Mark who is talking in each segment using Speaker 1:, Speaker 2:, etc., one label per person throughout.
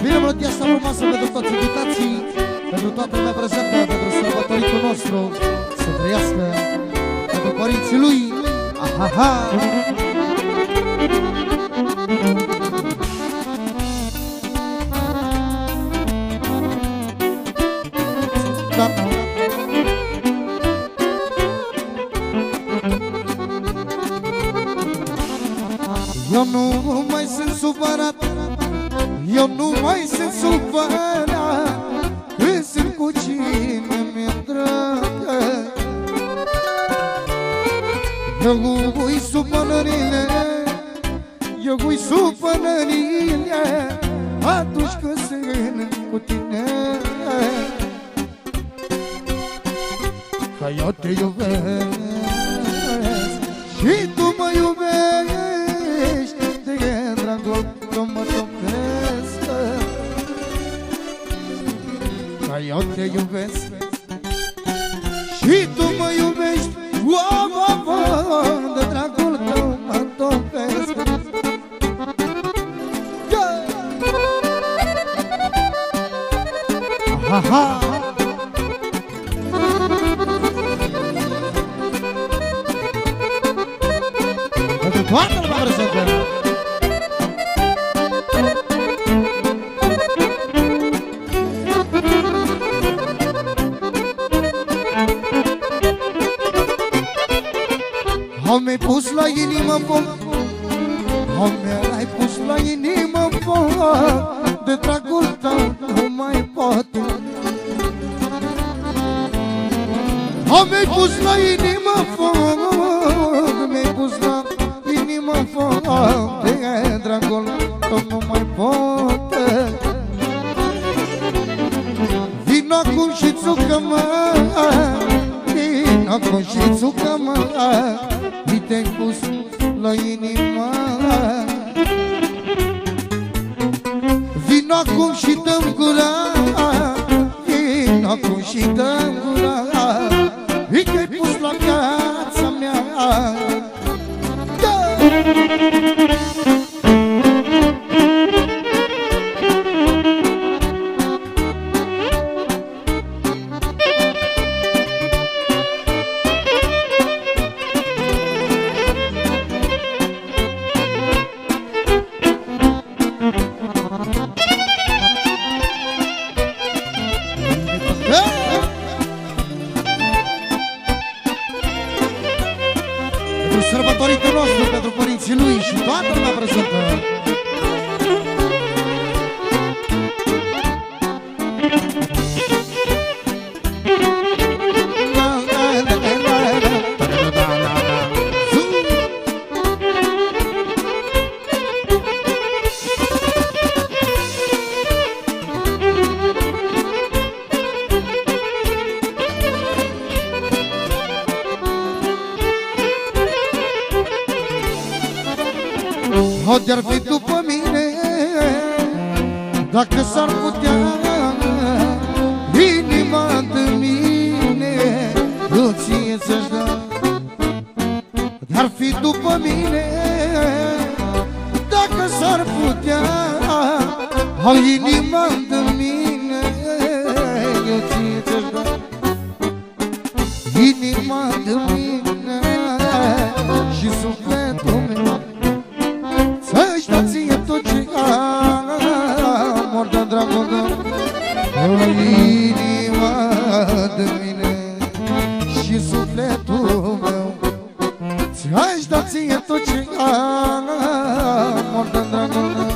Speaker 1: Bine, melodia asta frumoasă pentru toți invitații, pentru toată lumea prezentă, pentru sărbătoritul nostru, să trăiască, pentru părinții lui. Ahaha! Da. Eu nu mai sunt supărat, eu nu mai sunt supărat, când sunt cu cine mi-e dragă. Eu ui supănările, eu ui supănările, atunci când sunt cu tine. Că eu te iubesc și tu mă iubești, de dragul tău mă topesc. Că eu te iubesc și tu mă iubești, de dragul tău mă topesc. Aha! Pentru toată lumea prezentă. Mi-ai pus la inimă foc, mi-ai pus la inimă foc, de dragul tău nu mai pot. Mi-ai pus la inimă foc, mi-ai pus la inimă foc, de dragul tău nu mai pot. Vino acum și țucă-mă, vino acum și țucă-mă, te-ai pus la inimă. Vino acum și dă-mi gura, vino acum și dă-mi gura, te-ai pus la viața mea. Sărbătoritul nostru pentru părinții lui și toată lumea prezentă. De-ar fi după mine, dacă s-ar putea, inima de mine eu ție ți-aș da. De-ar fi după mine, dacă s-ar putea, inima de mine eu ție ți-aș da. Inima de mine și sufletul meu, să-și dă ție tot ce am, mor de dragul tău. Inima de mine și sufletul meu, să-și dă ție tot ce am, mor de dragul tău.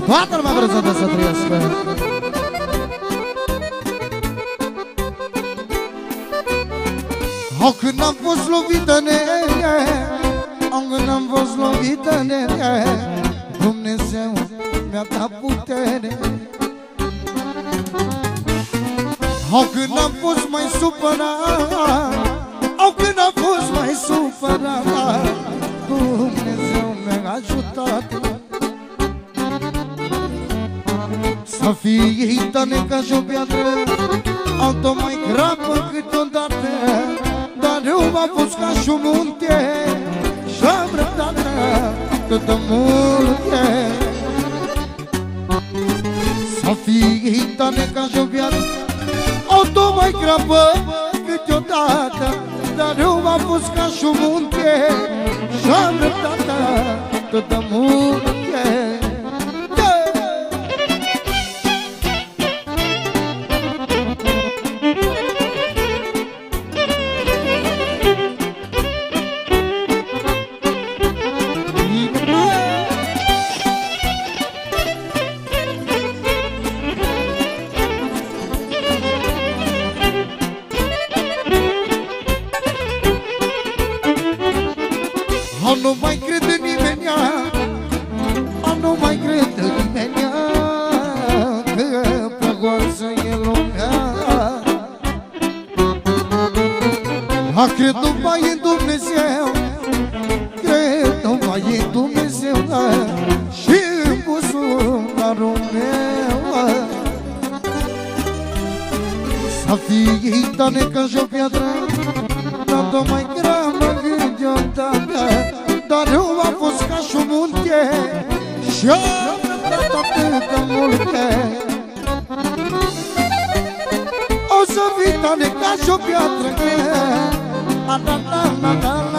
Speaker 1: Toată lumea prezentă să trăiască. Când am fost lovită, când am fost lovită, Dumnezeu mi-a dat putere. Când am fost mai supărat, Au când a fost mai supărat, Dumnezeu mi-a ajutat. Să fii tane ca și o piatră, altă mai grabă câteodată, dar eu m-am fost ca și un munte și-am răbdat câtă multe. Să fii tane ca și o piatră, altă mai grabă câteodată, dar eu m-am fost ca și un munte și-am răbdat câtă multe. Nu mai cred în nimeni, nu mai cred în nimeni, că păgoasă e lumea. Cred numai în Dumnezeu, cred numai în Dumnezeu și în buzunarul meu. Să fii tane ca și o piatră, dar mai gramă gândiotă, dar eu am fost ca și un munte și-am răbdat atâta multe. O să fii tane ca și o piatră, la la la la la la.